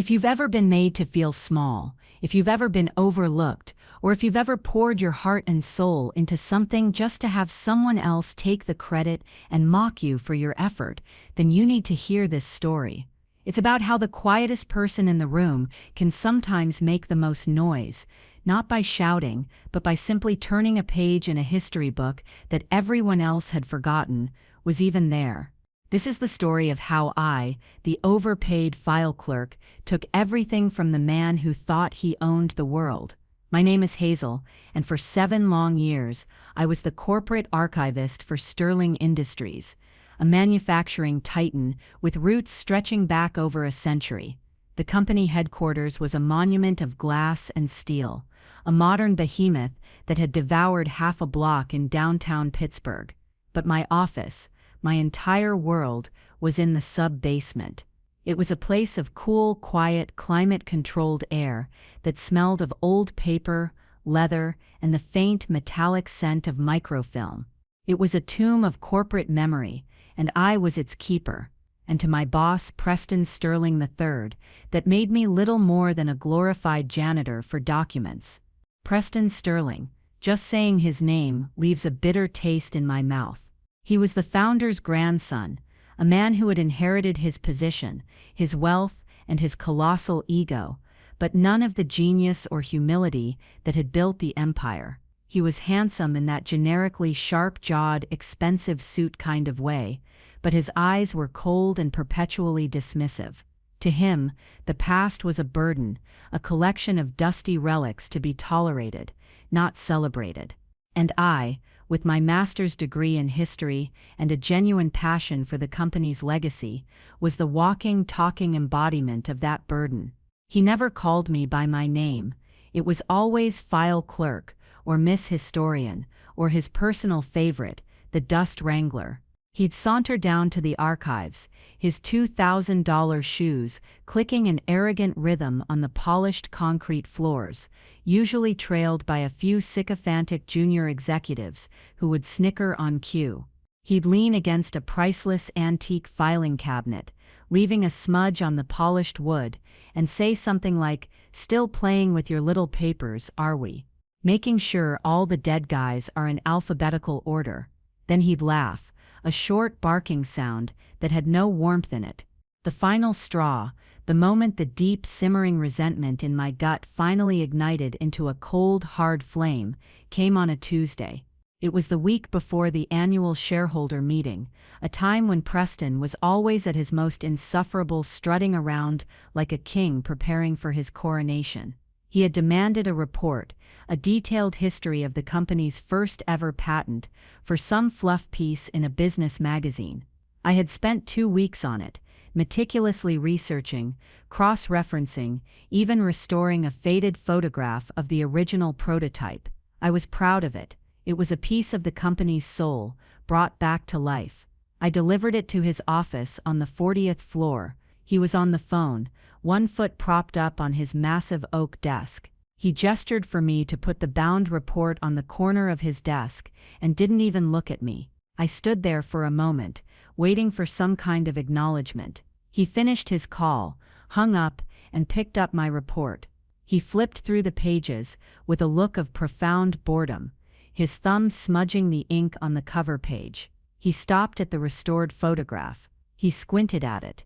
If you've ever been made to feel small, if you've ever been overlooked, or if you've ever poured your heart and soul into something just to have someone else take the credit and mock you for your effort, then you need to hear this story. It's about how the quietest person in the room can sometimes make the most noise, not by shouting, but by simply turning a page in a history book that everyone else had forgotten was even there. This is the story of how I, the overpaid file clerk, took everything from the man who thought he owned the world. My name is Hazel, and for 7 long years, I was the corporate archivist for Sterling Industries, a manufacturing titan with roots stretching back over a century. The company headquarters was a monument of glass and steel, a modern behemoth that had devoured half a block in downtown Pittsburgh. But my office, my entire world, was in the sub-basement. It was a place of cool, quiet, climate-controlled air that smelled of old paper, leather, and the faint metallic scent of microfilm. It was a tomb of corporate memory, and I was its keeper. And to my boss, Preston Sterling III, that made me little more than a glorified janitor for documents. Preston Sterling, just saying his name leaves a bitter taste in my mouth. He was the founder's grandson, a man who had inherited his position, his wealth, and his colossal ego, but none of the genius or humility that had built the empire. He was handsome in that generically sharp-jawed, expensive suit kind of way, but his eyes were cold and perpetually dismissive. To him, the past was a burden, a collection of dusty relics to be tolerated, not celebrated. And I, with my master's degree in history and a genuine passion for the company's legacy, was the walking, talking embodiment of that burden. He never called me by my name. It was always File Clerk, or Miss Historian, or his personal favorite, the Dust Wrangler. He'd saunter down to the archives, his $2,000 shoes clicking an arrogant rhythm on the polished concrete floors, usually trailed by a few sycophantic junior executives who would snicker on cue. He'd lean against a priceless antique filing cabinet, leaving a smudge on the polished wood, and say something like, "Still playing with your little papers, are we? Making sure all the dead guys are in alphabetical order." Then he'd laugh, a short barking sound that had no warmth in it. The final straw, the moment the deep simmering resentment in my gut finally ignited into a cold, hard flame, came on a Tuesday. It was the week before the annual shareholder meeting, a time when Preston was always at his most insufferable, strutting around like a king preparing for his coronation. He had demanded a report, a detailed history of the company's first ever patent, for some fluff piece in a business magazine. I had spent 2 weeks on it, meticulously researching, cross-referencing, even restoring a faded photograph of the original prototype. I was proud of it. It was a piece of the company's soul, brought back to life. I delivered it to his office on the 40th floor. He was on the phone, one foot propped up on his massive oak desk. He gestured for me to put the bound report on the corner of his desk, and didn't even look at me. I stood there for a moment, waiting for some kind of acknowledgement. He finished his call, hung up, and picked up my report. He flipped through the pages with a look of profound boredom, his thumb smudging the ink on the cover page. He stopped at the restored photograph. He squinted at it.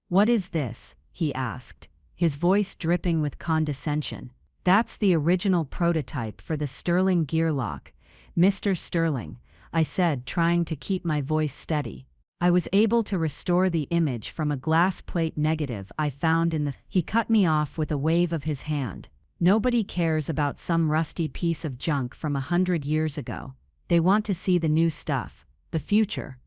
"What is this?" he asked, his voice dripping with condescension. "That's the original prototype for the Sterling gear lock, Mr. Sterling," I said, trying to keep my voice steady. I was able to restore the image from a glass plate negative I found in the... He cut me off with a wave of his hand. "Nobody cares about some rusty piece of junk from 100 years ago. They want to see the new stuff, the future.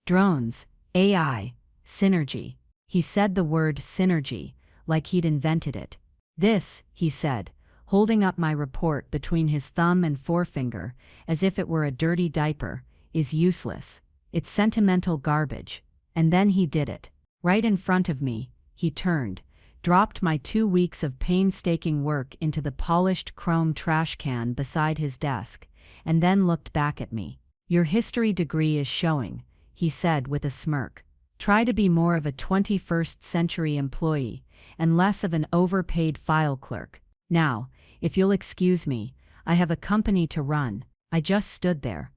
Drones, AI, synergy." He said the word synergy, like he'd invented it. "This," he said, holding up my report between his thumb and forefinger, as if it were a dirty diaper, "is useless. It's sentimental garbage." And then he did it. Right in front of me, he turned, dropped my 2 weeks of painstaking work into the polished chrome trash can beside his desk, and then looked back at me. "Your history degree is showing," he said with a smirk. Try to be more of a 21st century employee and less of an overpaid file clerk. Now, if you'll excuse me, I have a company to run. I just stood there,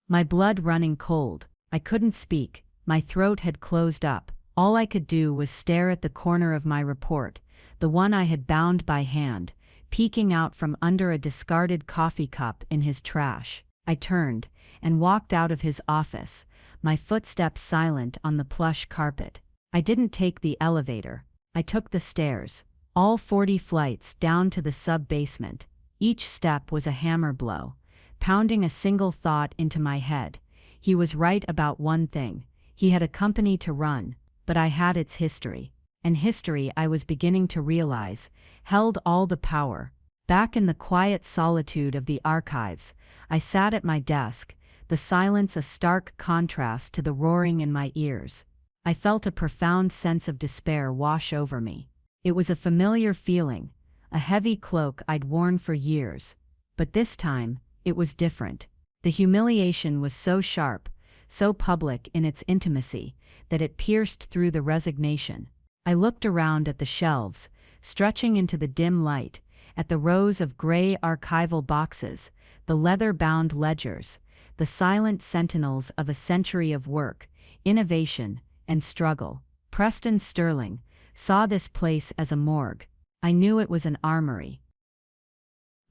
my blood running cold. I couldn't speak. My throat had closed up. All I could do was stare at the corner of my report, the one I had bound by hand, peeking out from under a discarded coffee cup in his trash. I turned and walked out of his office, my footsteps silent on the plush carpet. I didn't take the elevator. I took the stairs, all 40 flights down to the sub-basement. Each step was a hammer blow, pounding a single thought into my head. He was right about one thing. He had a company to run, but I had its history. And history, I was beginning to realize, held all the power. Back in the quiet solitude of the archives, I sat at my desk, the silence a stark contrast to the roaring in my ears. I felt a profound sense of despair wash over me. It was a familiar feeling, a heavy cloak I'd worn for years. But this time, it was different. The humiliation was so sharp, so public in its intimacy, that it pierced through the resignation. I looked around at the shelves, stretching into the dim light, at the rows of gray archival boxes, the leather-bound ledgers, the silent sentinels of a century of work, innovation, and struggle. Preston Sterling saw this place as a morgue. I knew it was an armory.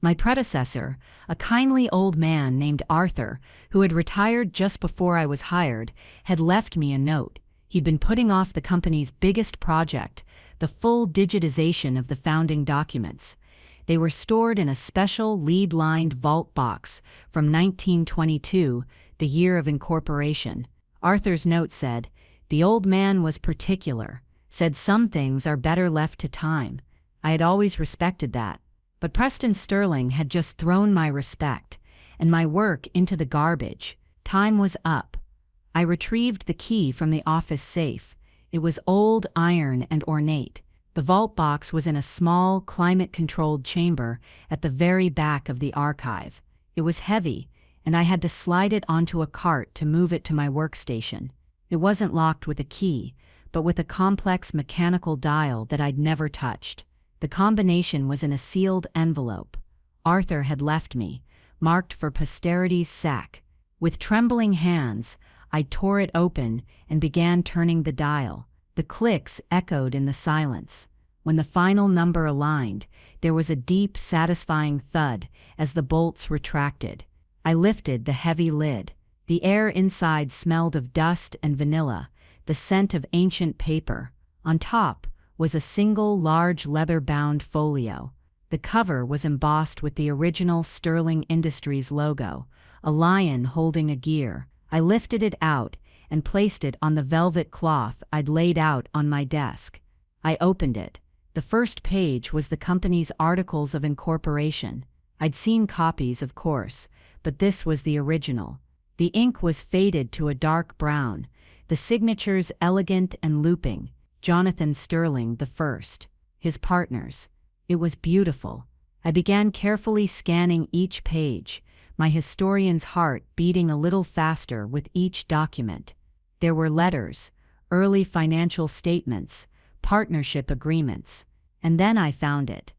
My predecessor, a kindly old man named Arthur, who had retired just before I was hired, had left me a note. He'd been putting off the company's biggest project, the full digitization of the founding documents. They were stored in a special lead-lined vault box from 1922, the year of incorporation. Arthur's note said, "The old man was particular, said some things are better left to time." I had always respected that. But Preston Sterling had just thrown my respect and my work into the garbage. Time was up. I retrieved the key from the office safe. It was old, iron, and ornate. The vault box was in a small, climate-controlled chamber at the very back of the archive. It was heavy, and I had to slide it onto a cart to move it to my workstation. It wasn't locked with a key, but with a complex mechanical dial that I'd never touched. The combination was in a sealed envelope. Arthur had left me, marked for posterity's sack. With trembling hands, I tore it open and began turning the dial. The clicks echoed in the silence. When the final number aligned, there was a deep, satisfying thud as the bolts retracted. I lifted the heavy lid. The air inside smelled of dust and vanilla, the scent of ancient paper. On top was a single large leather-bound folio. The cover was embossed with the original Sterling Industries logo, a lion holding a gear. I lifted it out and placed it on the velvet cloth I'd laid out on my desk. I opened it. The first page was the company's Articles of Incorporation. I'd seen copies, of course, but this was the original. The ink was faded to a dark brown, the signatures elegant and looping. Jonathan Sterling I, his partners. It was beautiful. I began carefully scanning each page, my historian's heart beating a little faster with each document. There were letters, early financial statements, partnership agreements, and then I found it.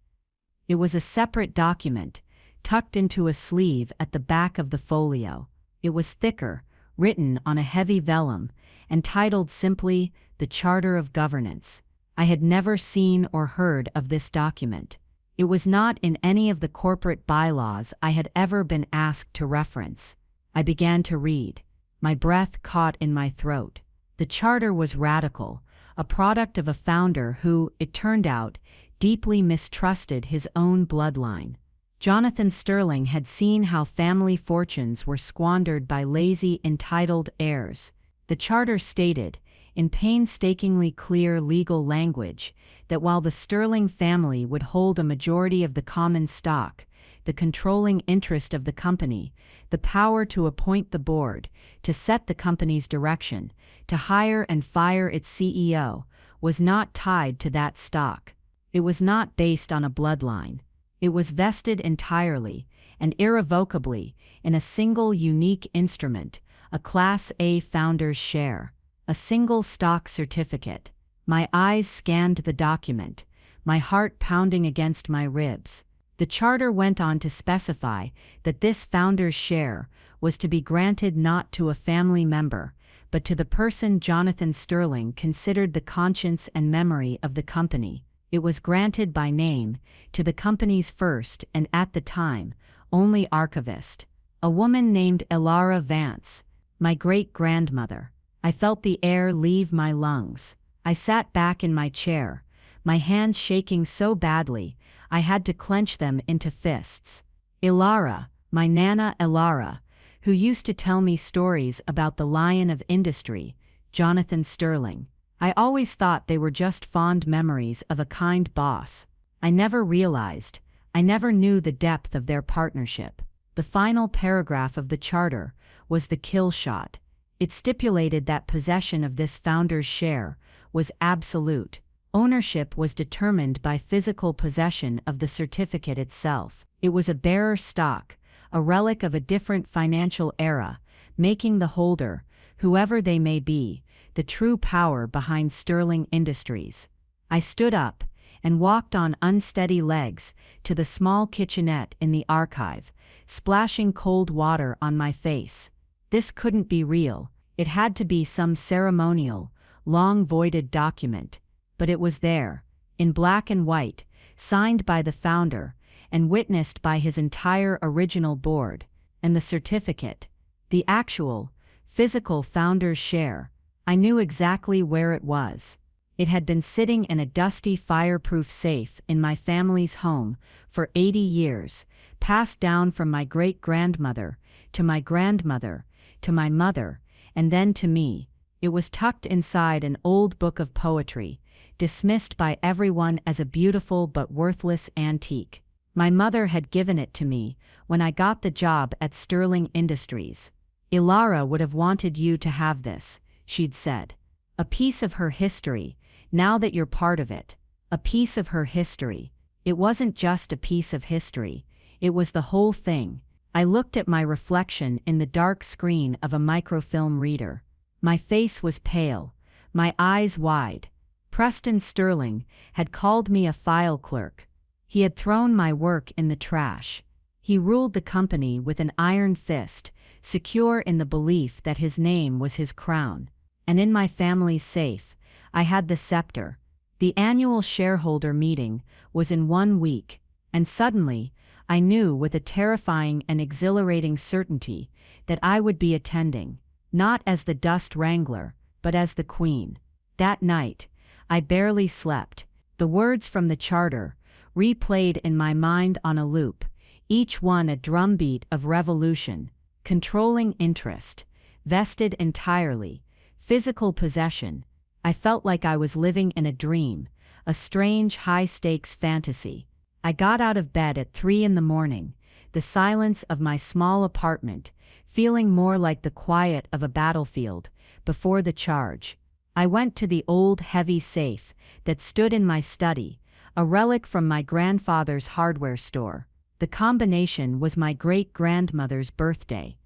It was a separate document, tucked into a sleeve at the back of the folio. It was thicker, written on a heavy vellum, and titled simply, "The Charter of Governance." I had never seen or heard of this document. It was not in any of the corporate bylaws I had ever been asked to reference. I began to read. My breath caught in my throat. The charter was radical, a product of a founder who, it turned out, deeply mistrusted his own bloodline. Jonathan Sterling had seen how family fortunes were squandered by lazy, entitled heirs. The charter stated, in painstakingly clear legal language, that while the Sterling family would hold a majority of the common stock, the controlling interest of the company, the power to appoint the board, to set the company's direction, to hire and fire its CEO, was not tied to that stock. It was not based on a bloodline. It was vested entirely and irrevocably in a single unique instrument, a Class A founder's share. A single stock certificate. My eyes scanned the document, my heart pounding against my ribs. The charter went on to specify that this founder's share was to be granted not to a family member, but to the person Jonathan Sterling considered the conscience and memory of the company. It was granted by name to the company's first and, at the time, only archivist, a woman named Elara Vance, my great-grandmother. I felt the air leave my lungs. I sat back in my chair, my hands shaking so badly I had to clench them into fists. Elara, my Nana Elara, who used to tell me stories about the lion of industry, Jonathan Sterling. I always thought they were just fond memories of a kind boss. I never knew the depth of their partnership. The final paragraph of the charter was the kill shot. It stipulated that possession of this founder's share was absolute. Ownership was determined by physical possession of the certificate itself. It was a bearer stock, a relic of a different financial era, making the holder, whoever they may be, the true power behind Sterling Industries. I stood up and walked on unsteady legs to the small kitchenette in the archive, splashing cold water on my face. This couldn't be real. It had to be some ceremonial, long-voided document. But it was there, in black and white, signed by the founder, and witnessed by his entire original board. And the certificate, the actual, physical founder's share, I knew exactly where it was. It had been sitting in a dusty fireproof safe in my family's home for 80 years, passed down from my great-grandmother, to my grandmother, to my mother, and then to me. It was tucked inside an old book of poetry, dismissed by everyone as a beautiful but worthless antique. My mother had given it to me when I got the job at Sterling Industries. Elara would have wanted you to have this, she'd said. A piece of her history, now that you're part of it. A piece of her history. It wasn't just a piece of history, it was the whole thing. I looked at my reflection in the dark screen of a microfilm reader. My face was pale, my eyes wide. Preston Sterling had called me a file clerk. He had thrown my work in the trash. He ruled the company with an iron fist, secure in the belief that his name was his crown. And in my family's safe, I had the scepter. The annual shareholder meeting was in 1 week, and suddenly, I knew with a terrifying and exhilarating certainty that I would be attending, not as the dust wrangler, but as the queen. That night, I barely slept. The words from the charter, replayed in my mind on a loop, each one a drumbeat of revolution, controlling interest, vested entirely, physical possession. I felt like I was living in a dream, a strange high-stakes fantasy. I got out of bed at 3 in the morning, the silence of my small apartment, feeling more like the quiet of a battlefield, before the charge. I went to the old heavy safe that stood in my study, a relic from my grandfather's hardware store. The combination was my great-grandmother's birthday.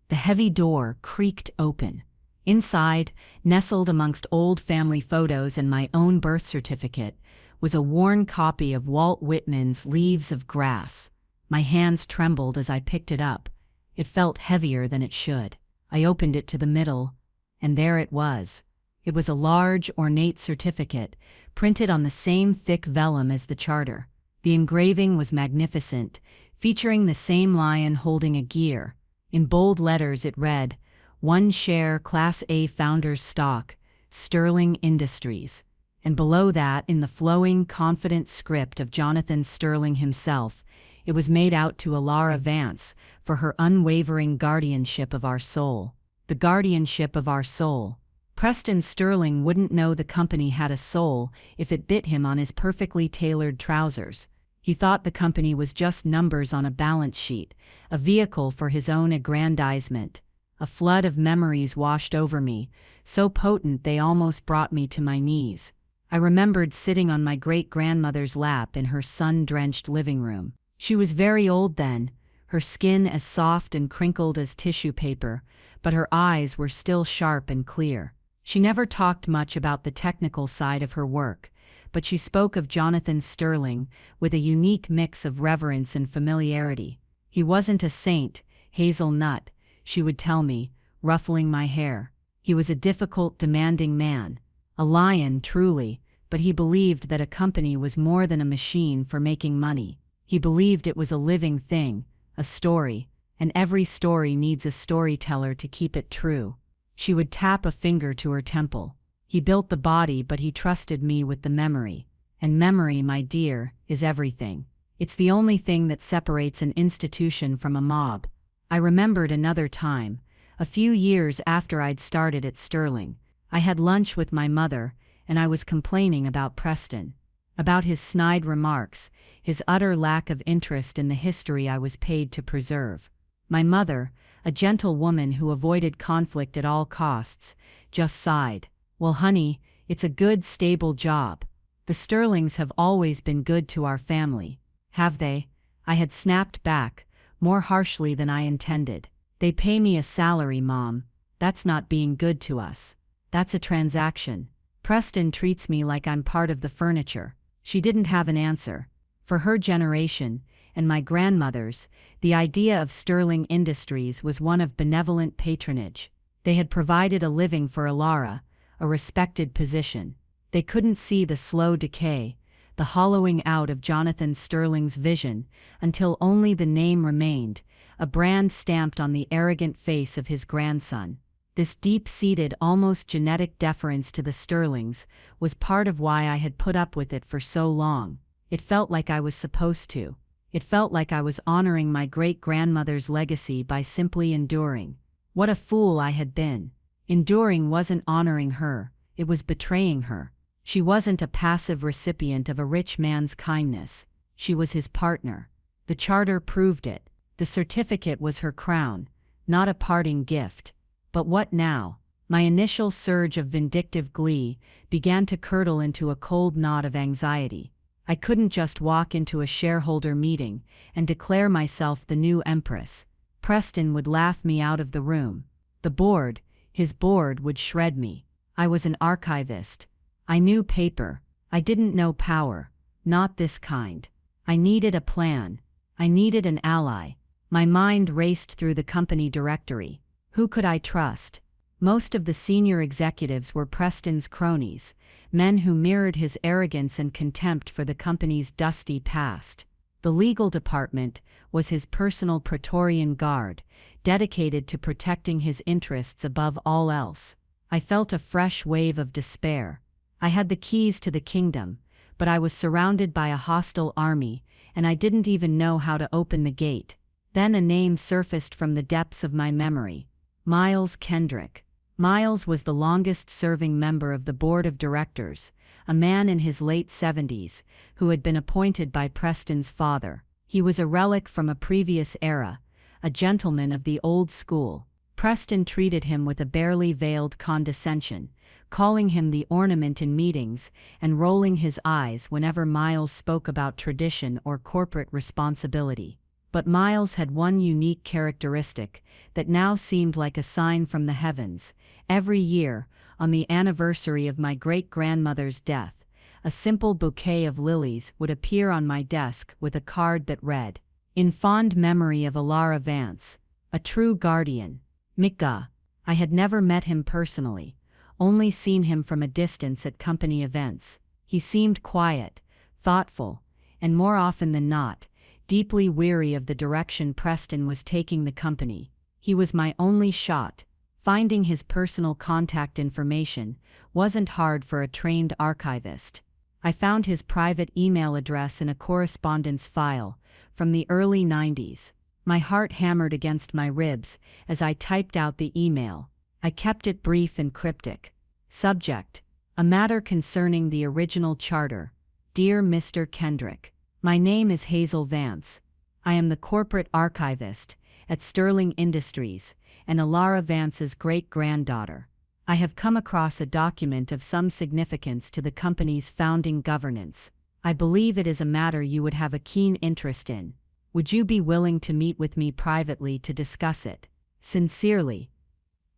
The heavy door creaked open. Inside, nestled amongst old family photos and my own birth certificate, was a worn copy of Walt Whitman's Leaves of Grass. My hands trembled as I picked it up. It felt heavier than it should. I opened it to the middle, and there it was. It was a large, ornate certificate, printed on the same thick vellum as the charter. The engraving was magnificent, featuring the same lion holding a gear. In bold letters it read, "1 share Class A Founders Stock, Sterling Industries." And below that, in the flowing, confident script of Jonathan Sterling himself, it was made out to Elara Vance for her unwavering guardianship of our soul. The guardianship of our soul. Preston Sterling wouldn't know the company had a soul if it bit him on his perfectly tailored trousers. He thought the company was just numbers on a balance sheet, a vehicle for his own aggrandizement. A flood of memories washed over me, so potent they almost brought me to my knees. I remembered sitting on my great-grandmother's lap in her sun-drenched living room. She was very old then, her skin as soft and crinkled as tissue paper, but her eyes were still sharp and clear. She never talked much about the technical side of her work, but she spoke of Jonathan Sterling with a unique mix of reverence and familiarity. He wasn't a saint, hazelnut, she would tell me, ruffling my hair. He was a difficult, demanding man. A lion, truly, but he believed that a company was more than a machine for making money. He believed it was a living thing, a story, and every story needs a storyteller to keep it true. She would tap a finger to her temple. He built the body, but he trusted me with the memory. And memory, my dear, is everything. It's the only thing that separates an institution from a mob. I remembered another time, a few years after I'd started at Sterling. I had lunch with my mother, and I was complaining about Preston, about his snide remarks, his utter lack of interest in the history I was paid to preserve. My mother, a gentle woman who avoided conflict at all costs, just sighed. Well, honey, it's a good, stable job. The Sterlings have always been good to our family. Have they? I had snapped back, more harshly than I intended. They pay me a salary, Mom. That's not being good to us. That's a transaction. Preston treats me like I'm part of the furniture. She didn't have an answer. For her generation, and my grandmother's, the idea of Sterling Industries was one of benevolent patronage. They had provided a living for Alara, a respected position. They couldn't see the slow decay, the hollowing out of Jonathan Sterling's vision, until only the name remained, a brand stamped on the arrogant face of his grandson. This deep-seated, almost genetic deference to the Sterlings was part of why I had put up with it for so long. It felt like I was supposed to. It felt like I was honoring my great-grandmother's legacy by simply enduring. What a fool I had been. Enduring wasn't honoring her, it was betraying her. She wasn't a passive recipient of a rich man's kindness. She was his partner. The charter proved it. The certificate was her crown, not a parting gift. But what now? My initial surge of vindictive glee began to curdle into a cold knot of anxiety. I couldn't just walk into a shareholder meeting and declare myself the new empress. Preston would laugh me out of the room. The board, his board, would shred me. I was an archivist. I knew paper. I didn't know power. Not this kind. I needed a plan. I needed an ally. My mind raced through the company directory. Who could I trust? Most of the senior executives were Preston's cronies, men who mirrored his arrogance and contempt for the company's dusty past. The legal department was his personal Praetorian Guard, dedicated to protecting his interests above all else. I felt a fresh wave of despair. I had the keys to the kingdom, but I was surrounded by a hostile army, and I didn't even know how to open the gate. Then a name surfaced from the depths of my memory. Miles Kendrick. Miles was the longest-serving member of the board of directors, a man in his late 70s, who had been appointed by Preston's father. He was a relic from a previous era, a gentleman of the old school. Preston treated him with a barely veiled condescension, calling him the ornament in meetings and rolling his eyes whenever Miles spoke about tradition or corporate responsibility. But Miles had one unique characteristic that now seemed like a sign from the heavens. Every year, on the anniversary of my great-grandmother's death, a simple bouquet of lilies would appear on my desk with a card that read, "In fond memory of Alara Vance, a true guardian, Mikka." I had never met him personally, only seen him from a distance at company events. He seemed quiet, thoughtful, and more often than not, deeply weary of the direction Preston was taking the company. He was my only shot. Finding his personal contact information wasn't hard for a trained archivist. I found his private email address in a correspondence file from the early 90s. My heart hammered against my ribs as I typed out the email. I kept it brief and cryptic. Subject: a matter concerning the original charter. Dear Mr. Kendrick. My name is Hazel Vance. I am the corporate archivist at Sterling Industries and Alara Vance's great-granddaughter. I have come across a document of some significance to the company's founding governance. I believe it is a matter you would have a keen interest in. Would you be willing to meet with me privately to discuss it? Sincerely,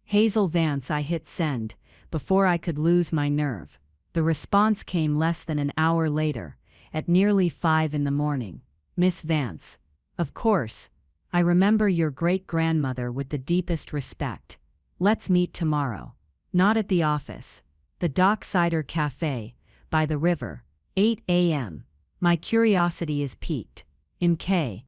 Hazel Vance. I hit send before I could lose my nerve. The response came less than an hour later, at nearly 5 in the morning. Miss Vance. Of course. I remember your great-grandmother with the deepest respect. Let's meet tomorrow. Not at the office. The Docksider Cafe, by the river. 8 a.m. My curiosity is piqued. MK.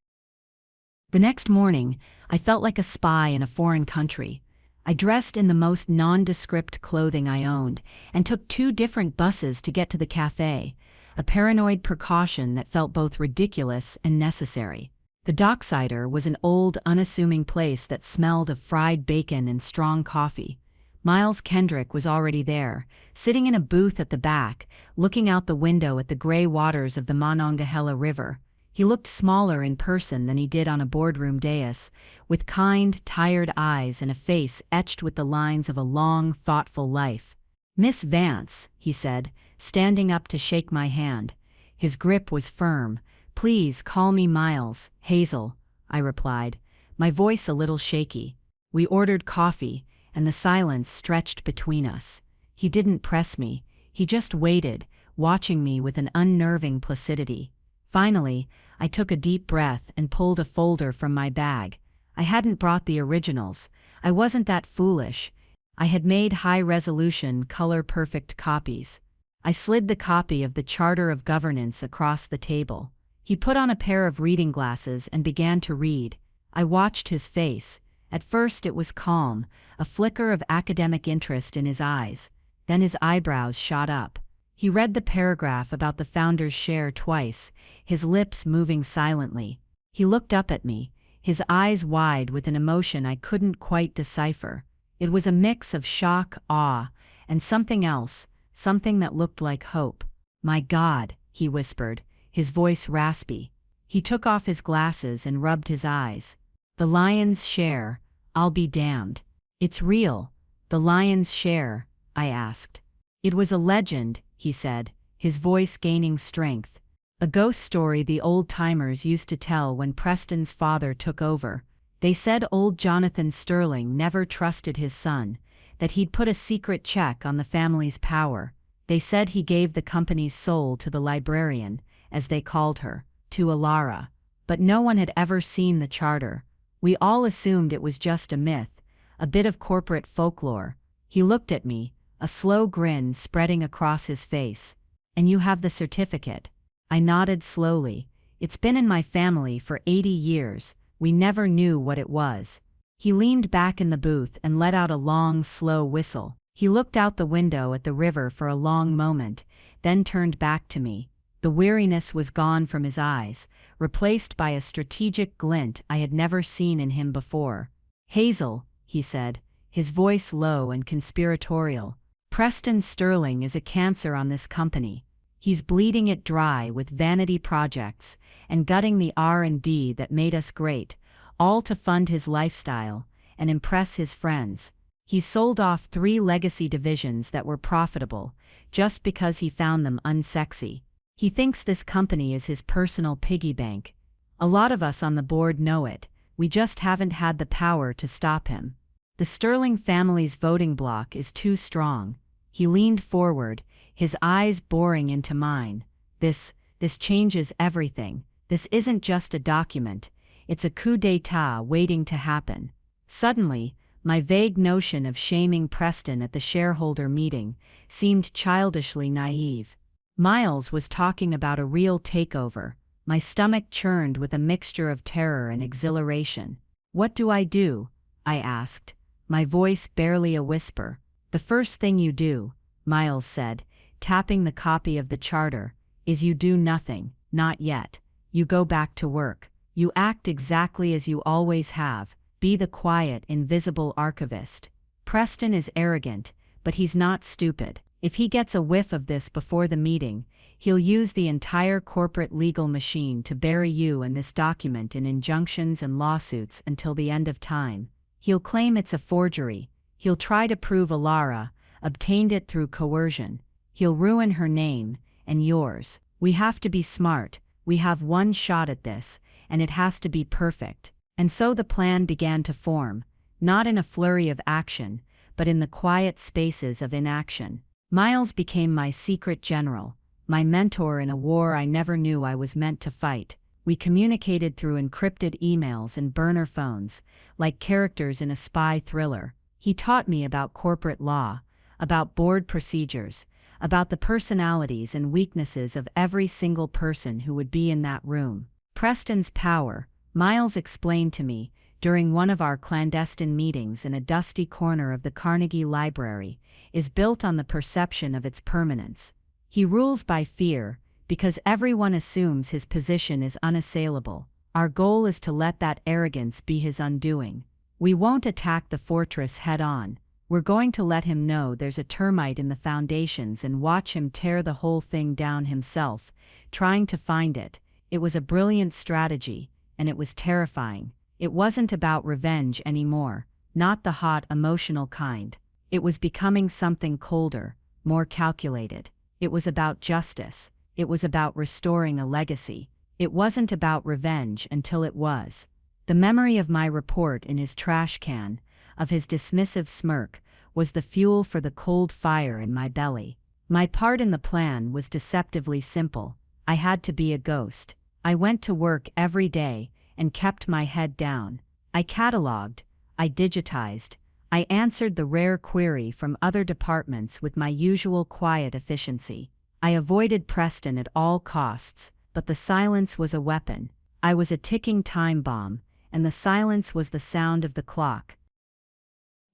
The next morning, I felt like a spy in a foreign country. I dressed in the most nondescript clothing I owned and took 2 different buses to get to the cafe, a paranoid precaution that felt both ridiculous and necessary. The Docksider was an old, unassuming place that smelled of fried bacon and strong coffee. Miles Kendrick was already there, sitting in a booth at the back, looking out the window at the gray waters of the Monongahela River. He looked smaller in person than he did on a boardroom dais, with kind, tired eyes and a face etched with the lines of a long, thoughtful life. "Miss Vance," he said, standing up to shake my hand. His grip was firm. "Please call me Miles." "Hazel," I replied, my voice a little shaky. We ordered coffee, and the silence stretched between us. He didn't press me. He just waited, watching me with an unnerving placidity. Finally, I took a deep breath and pulled a folder from my bag. I hadn't brought the originals. I wasn't that foolish. I had made high-resolution, color-perfect copies. I slid the copy of the Charter of Governance across the table. He put on a pair of reading glasses and began to read. I watched his face. At first it was calm, a flicker of academic interest in his eyes. Then his eyebrows shot up. He read the paragraph about the founder's share twice, his lips moving silently. He looked up at me, his eyes wide with an emotion I couldn't quite decipher. It was a mix of shock, awe, and something else, something that looked like hope. "My God," he whispered, his voice raspy. He took off his glasses and rubbed his eyes. "The lion's share, I'll be damned. It's real." "The lion's share?" I asked. "It was a legend," he said, his voice gaining strength. "A ghost story the old-timers used to tell when Preston's father took over. They said old Jonathan Sterling never trusted his son, that he'd put a secret check on the family's power. They said he gave the company's soul to the librarian, as they called her, to Alara. But no one had ever seen the charter. We all assumed it was just a myth, a bit of corporate folklore." He looked at me, a slow grin spreading across his face. "And you have the certificate?" I nodded slowly. "It's been in my family for 80 years. We never knew what it was." He leaned back in the booth and let out a long, slow whistle. He looked out the window at the river for a long moment, then turned back to me. The weariness was gone from his eyes, replaced by a strategic glint I had never seen in him before. "Hazel," he said, his voice low and conspiratorial, "Preston Sterling is a cancer on this company. He's bleeding it dry with vanity projects and gutting the R&D that made us great, all to fund his lifestyle and impress his friends. He's sold off 3 legacy divisions that were profitable, just because he found them unsexy. He thinks this company is his personal piggy bank. A lot of us on the board know it, we just haven't had the power to stop him. The Sterling family's voting bloc is too strong." He leaned forward, his eyes boring into mine. This changes everything. This isn't just a document, it's a coup d'etat waiting to happen." Suddenly, my vague notion of shaming Preston at the shareholder meeting seemed childishly naive. Miles was talking about a real takeover. My stomach churned with a mixture of terror and exhilaration. "What do I do?" I asked, my voice barely a whisper. "The first thing you do," Miles said, tapping the copy of the charter, "is you do nothing, not yet. You go back to work. You act exactly as you always have. Be the quiet, invisible archivist. Preston is arrogant, but he's not stupid. If he gets a whiff of this before the meeting, he'll use the entire corporate legal machine to bury you and this document in injunctions and lawsuits until the end of time. He'll claim it's a forgery. He'll try to prove Alara obtained it through coercion. He'll ruin her name, and yours. We have to be smart. We have one shot at this, and it has to be perfect. And so the plan began to form, not in a flurry of action, but in the quiet spaces of inaction. Miles became my secret general, my mentor in a war I never knew I was meant to fight. We communicated through encrypted emails and burner phones, like characters in a spy thriller. He taught me about corporate law, about board procedures, about the personalities and weaknesses of every single person who would be in that room. Preston's power, Miles explained to me, during one of our clandestine meetings in a dusty corner of the Carnegie Library, is built on the perception of its permanence. He rules by fear, because everyone assumes his position is unassailable. Our goal is to let that arrogance be his undoing. We won't attack the fortress head-on. We're going to let him know there's a termite in the foundations and watch him tear the whole thing down himself, trying to find it. It was a brilliant strategy, and it was terrifying. It wasn't about revenge anymore, not the hot, emotional kind. It was becoming something colder, more calculated. It was about justice. It was about restoring a legacy. It wasn't about revenge until it was. The memory of my report in his trash can, of his dismissive smirk, was the fuel for the cold fire in my belly. My part in the plan was deceptively simple. I had to be a ghost. I went to work every day and kept my head down. I cataloged, I digitized, I answered the rare query from other departments with my usual quiet efficiency. I avoided Preston at all costs, but the silence was a weapon. I was a ticking time bomb, and the silence was the sound of the clock.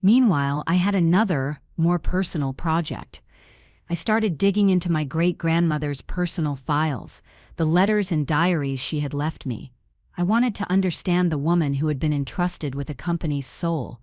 Meanwhile, I had another, more personal project. I started digging into my great-grandmother's personal files, the letters and diaries she had left me. I wanted to understand the woman who had been entrusted with a company's soul.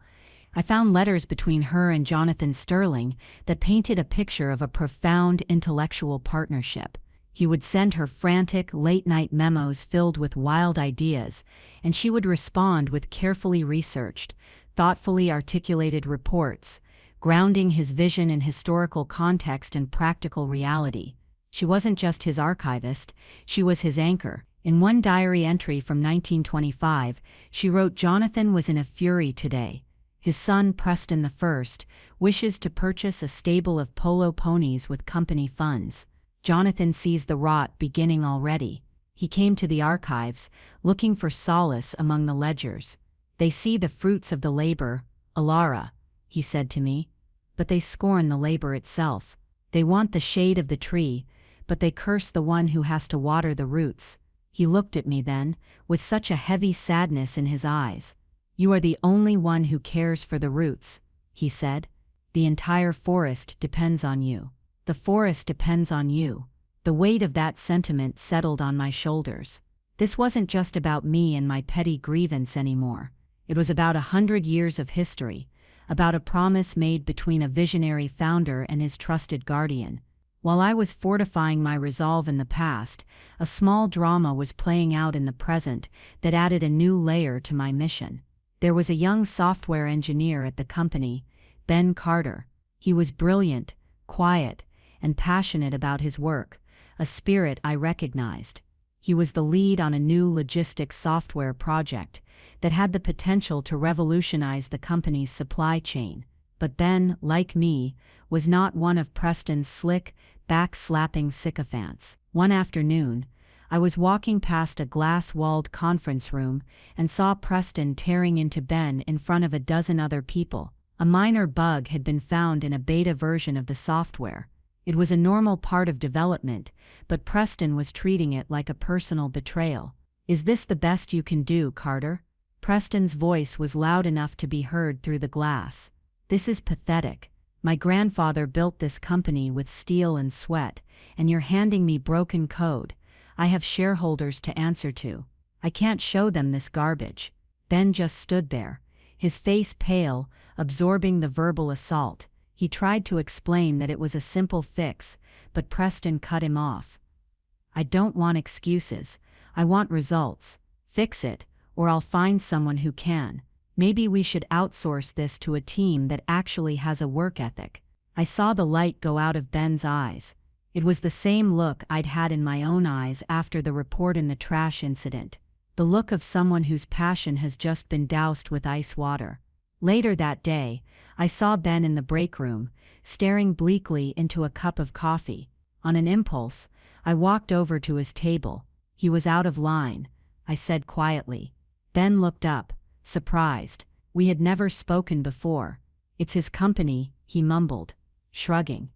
I found letters between her and Jonathan Sterling that painted a picture of a profound intellectual partnership. He would send her frantic, late-night memos filled with wild ideas, and she would respond with carefully researched, thoughtfully articulated reports, grounding his vision in historical context and practical reality. She wasn't just his archivist, she was his anchor. In one diary entry from 1925, she wrote, "Jonathan was in a fury today. His son, Preston I, wishes to purchase a stable of polo ponies with company funds. Jonathan sees the rot beginning already. He came to the archives, looking for solace among the ledgers. They see the fruits of the labor, Alara," he said to me, "but they scorn the labor itself. They want the shade of the tree, but they curse the one who has to water the roots." He looked at me then, with such a heavy sadness in his eyes. "You are the only one who cares for the roots," he said. "The entire forest depends on you. The forest depends on you." The weight of that sentiment settled on my shoulders. This wasn't just about me and my petty grievance anymore. It was about 100 years of history, about a promise made between a visionary founder and his trusted guardian. While I was fortifying my resolve in the past, a small drama was playing out in the present that added a new layer to my mission. There was a young software engineer at the company, Ben Carter. He was brilliant, quiet, and passionate about his work, a spirit I recognized. He was the lead on a new logistics software project that had the potential to revolutionize the company's supply chain. But Ben, like me, was not one of Preston's slick, back-slapping sycophants. One afternoon, I was walking past a glass-walled conference room and saw Preston tearing into Ben in front of a dozen other people. A minor bug had been found in a beta version of the software. It was a normal part of development, but Preston was treating it like a personal betrayal. "Is this the best you can do, Carter?" Preston's voice was loud enough to be heard through the glass. "This is pathetic. My grandfather built this company with steel and sweat, and you're handing me broken code. I have shareholders to answer to. I can't show them this garbage." Ben just stood there, his face pale, absorbing the verbal assault. He tried to explain that it was a simple fix, but Preston cut him off. "I don't want excuses. I want results. Fix it, or I'll find someone who can. Maybe we should outsource this to a team that actually has a work ethic." I saw the light go out of Ben's eyes. It was the same look I'd had in my own eyes after the report in the trash incident. The look of someone whose passion has just been doused with ice water. Later that day, I saw Ben in the break room, staring bleakly into a cup of coffee. On an impulse, I walked over to his table. He was out of line, I said quietly. Ben looked up, surprised. We had never spoken before. "It's his company," he mumbled, shrugging.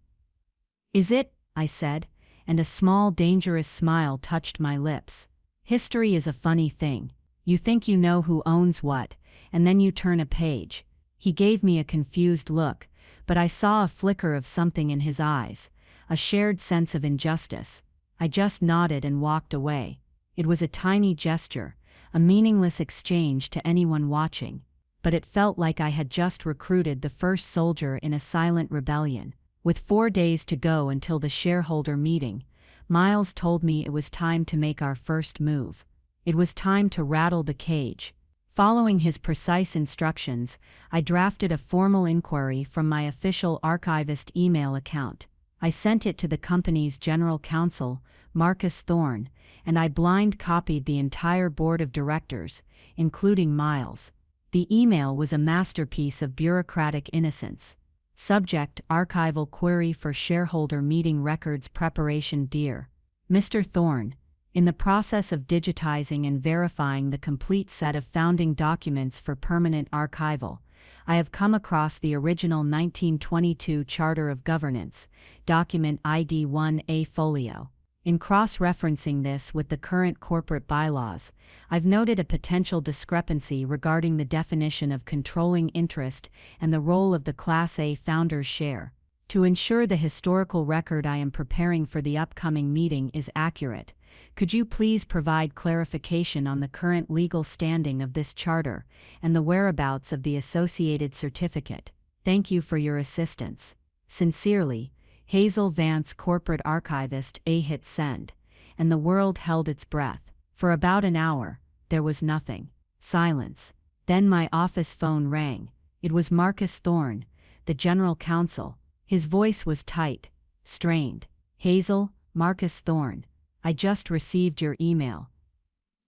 "Is it?" I said, and a small dangerous smile touched my lips. History is a funny thing. You think you know who owns what, and then you turn a page. He gave me a confused look, but I saw a flicker of something in his eyes, a shared sense of injustice. I just nodded and walked away. It was a tiny gesture, a meaningless exchange to anyone watching, but it felt like I had just recruited the first soldier in a silent rebellion. With 4 days to go until the shareholder meeting, Miles told me it was time to make our first move. It was time to rattle the cage. Following his precise instructions, I drafted a formal inquiry from my official archivist email account. I sent it to the company's general counsel, Marcus Thorne, and I blind copied the entire board of directors, including Miles. The email was a masterpiece of bureaucratic innocence. Subject: Archival query for shareholder meeting records preparation. Dear Mr. Thorne, in the process of digitizing and verifying the complete set of founding documents for permanent archival, I have come across the original 1922 Charter of Governance, document ID 1A folio. In cross-referencing this with the current corporate bylaws, I've noted a potential discrepancy regarding the definition of controlling interest and the role of the Class A founder's share. To ensure the historical record I am preparing for the upcoming meeting is accurate, could you please provide clarification on the current legal standing of this charter and the whereabouts of the associated certificate? Thank you for your assistance. Sincerely, Hazel Vance, corporate archivist. Hit send, and the world held its breath. For about an hour, there was nothing. Silence. Then my office phone rang. It was Marcus Thorne, the general counsel. His voice was tight, strained. "Hazel, Marcus Thorne. I just received your email.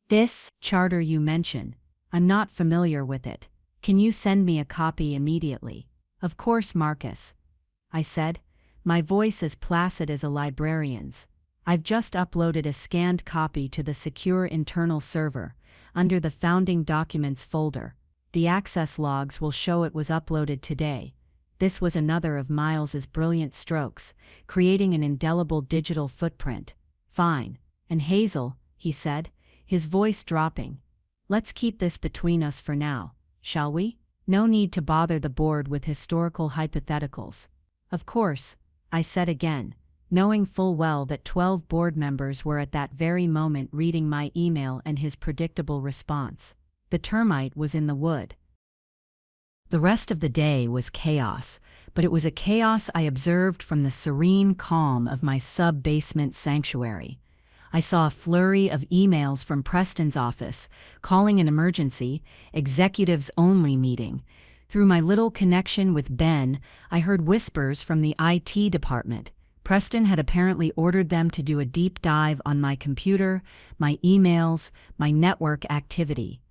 This charter you mention, I'm not familiar with it. Can you send me a copy immediately?" "Of course, Marcus," I said, my voice as placid as a librarian's. "I've just uploaded a scanned copy to the secure internal server, under the Founding Documents folder. The access logs will show it was uploaded today." This was another of Miles's brilliant strokes, creating an indelible digital footprint. "Fine. And Hazel," he said, his voice dropping, "let's keep this between us for now, shall we? No need to bother the board with historical hypotheticals." "Of course," I said again, knowing full well that 12 board members were at that very moment reading my email and his predictable response. The termite was in the wood. The rest of the day was chaos, but it was a chaos I observed from the serene calm of my sub-basement sanctuary. I saw a flurry of emails from Preston's office, calling an emergency, executives-only meeting. Through my little connection with Ben, I heard whispers from the IT department. Preston had apparently ordered them to do a deep dive on my computer, my emails, my network activity.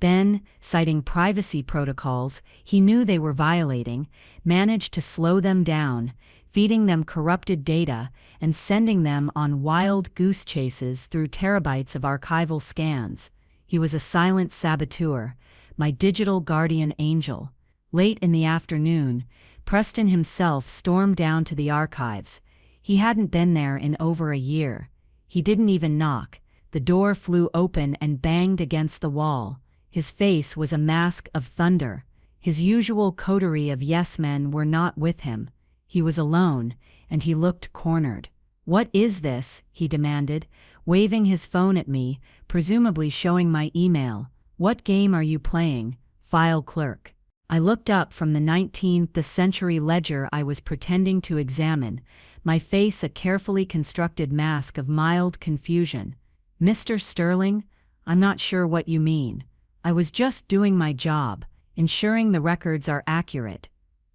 Ben, citing privacy protocols he knew they were violating, managed to slow them down, feeding them corrupted data and sending them on wild goose chases through terabytes of archival scans. He was a silent saboteur, my digital guardian angel. Late in the afternoon, Preston himself stormed down to the archives. He hadn't been there in over a year. He didn't even knock. The door flew open and banged against the wall. His face was a mask of thunder. His usual coterie of yes-men were not with him. He was alone, and he looked cornered. "What is this?" he demanded, waving his phone at me, presumably showing my email. "What game are you playing, file clerk?" I looked up from the 19th century ledger I was pretending to examine, my face a carefully constructed mask of mild confusion. "Mr. Sterling, I'm not sure what you mean. I was just doing my job, ensuring the records are accurate."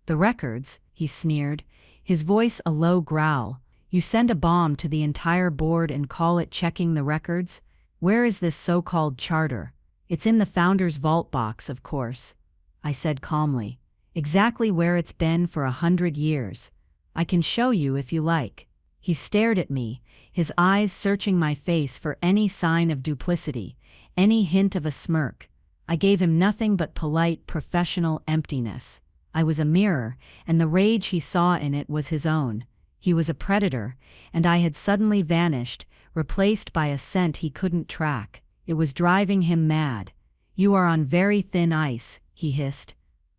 "The records?" he sneered, his voice a low growl. You send a bomb to the entire board and call it checking the records? Where is this so-called charter? It's in the founder's vault box, of course, I said calmly. Exactly where it's been for 100 years. I can show you if you like. He stared at me, his eyes searching my face for any sign of duplicity, any hint of a smirk. I gave him nothing but polite, professional emptiness. I was a mirror, and the rage he saw in it was his own. He was a predator, and I had suddenly vanished, replaced by a scent he couldn't track. It was driving him mad. "You are on very thin ice," he hissed.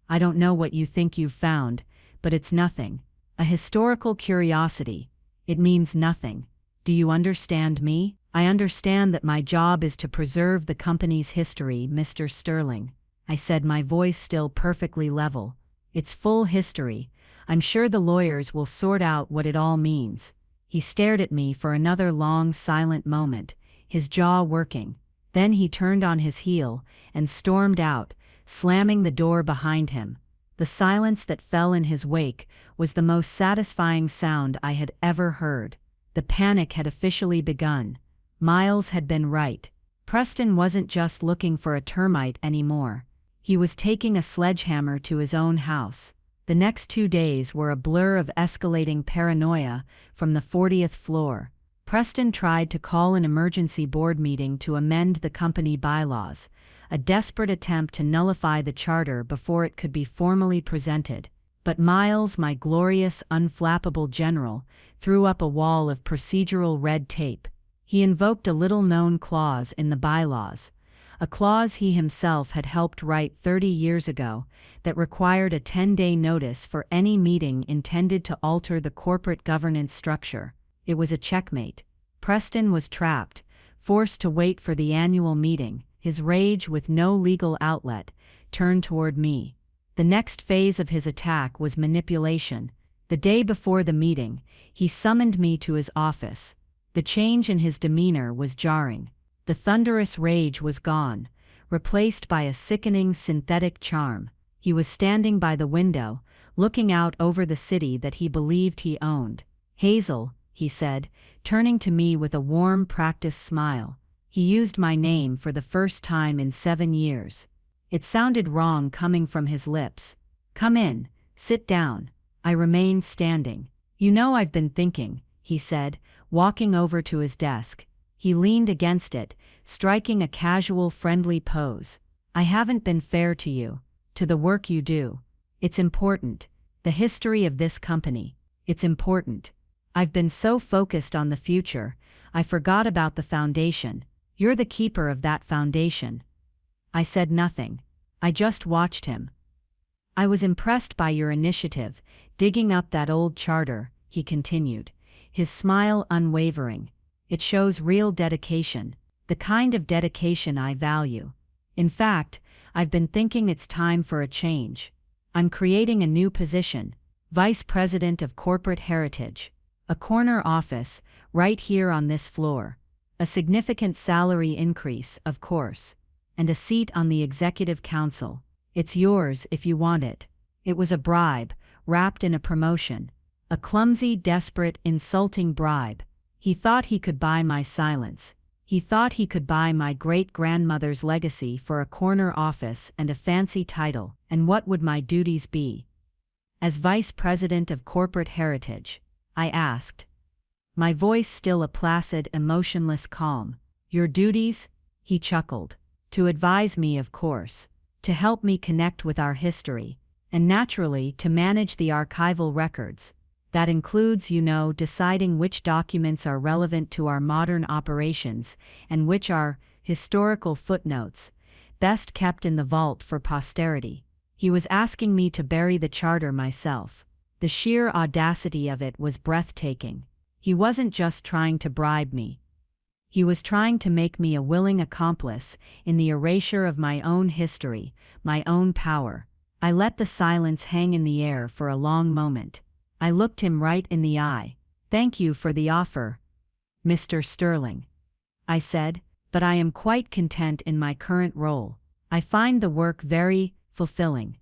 "I don't know what you think you've found, but it's nothing. A historical curiosity. It means nothing. Do you understand me? I understand that my job is to preserve the company's history, Mr. Sterling," I said, my voice still perfectly level. "Its full history. I'm sure the lawyers will sort out what it all means." He stared at me for another long, silent moment, his jaw working. Then he turned on his heel and stormed out, slamming the door behind him. The silence that fell in his wake was the most satisfying sound I had ever heard. The panic had officially begun. Miles had been right. Preston wasn't just looking for a termite anymore. He was taking a sledgehammer to his own house. The next 2 days were a blur of escalating paranoia from the 40th floor. Preston tried to call an emergency board meeting to amend the company bylaws, a desperate attempt to nullify the charter before it could be formally presented. But Miles, my glorious, unflappable general, threw up a wall of procedural red tape. He invoked a little-known clause in the bylaws, a clause he himself had helped write 30 years ago, that required a 10-day notice for any meeting intended to alter the corporate governance structure. It was a checkmate. Preston was trapped, forced to wait for the annual meeting, his rage, with no legal outlet, turned toward me. The next phase of his attack was manipulation. The day before the meeting, he summoned me to his office. The change in his demeanor was jarring. The thunderous rage was gone, replaced by a sickening synthetic charm. He was standing by the window, looking out over the city that he believed he owned. "Hazel," he said, turning to me with a warm, practiced smile. He used my name for the first time in 7 years. It sounded wrong coming from his lips. "Come in, sit down." I remained standing. "You know, I've been thinking," he said, walking over to his desk. He leaned against it, striking a casual, friendly pose. "I haven't been fair to you, to the work you do. It's important. The history of this company. It's important. I've been so focused on the future, I forgot about the foundation. You're the keeper of that foundation." I said nothing. I just watched him. "I was impressed by your initiative, digging up that old charter," he continued, his smile unwavering. "It shows real dedication, the kind of dedication I value. In fact, I've been thinking it's time for a change. I'm creating a new position, Vice President of Corporate Heritage. A corner office, right here on this floor. A significant salary increase, of course. And a seat on the Executive Council. It's yours if you want it." It was a bribe, wrapped in a promotion. A clumsy, desperate, insulting bribe. He thought he could buy my silence. He thought he could buy my great-grandmother's legacy for a corner office and a fancy title. And what would my duties be? As Vice President of Corporate Heritage? I asked. My voice still a placid, emotionless calm. "Your duties?" He chuckled. "To advise me, of course. To help me connect with our history. And naturally, to manage the archival records. That includes, you know, deciding which documents are relevant to our modern operations and which are historical footnotes, best kept in the vault for posterity." He was asking me to bury the charter myself. The sheer audacity of it was breathtaking. He wasn't just trying to bribe me. He was trying to make me a willing accomplice in the erasure of my own history, my own power. I let the silence hang in the air for a long moment. I looked him right in the eye. "Thank you for the offer, Mr. Sterling," I said, "but I am quite content in my current role. I find the work very fulfilling."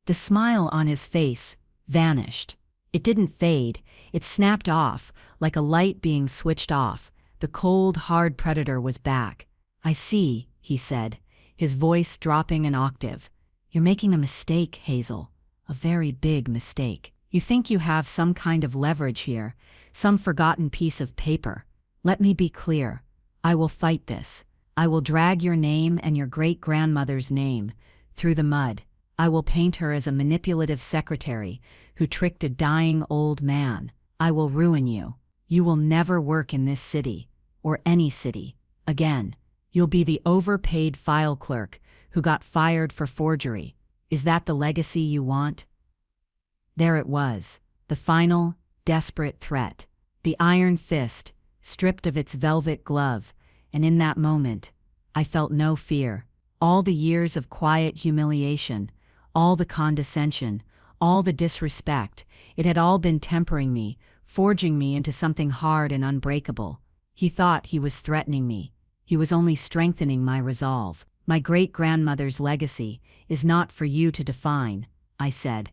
The smile on his face vanished. It didn't fade, it snapped off, like a light being switched off. The cold, hard predator was back. "I see," he said, his voice dropping an octave. "You're making a mistake, Hazel. A very big mistake. You think you have some kind of leverage here, some forgotten piece of paper. Let me be clear. I will fight this. I will drag your name and your great-grandmother's name through the mud. I will paint her as a manipulative secretary who tricked a dying old man. I will ruin you. You will never work in this city, or any city, again. You'll be the overpaid file clerk who got fired for forgery. Is that the legacy you want?" There it was, the final, desperate threat. The iron fist, stripped of its velvet glove, and in that moment, I felt no fear. All the years of quiet humiliation, all the condescension, all the disrespect, it had all been tempering me, forging me into something hard and unbreakable. He thought he was threatening me. He was only strengthening my resolve. "My great-grandmother's legacy is not for you to define," I said.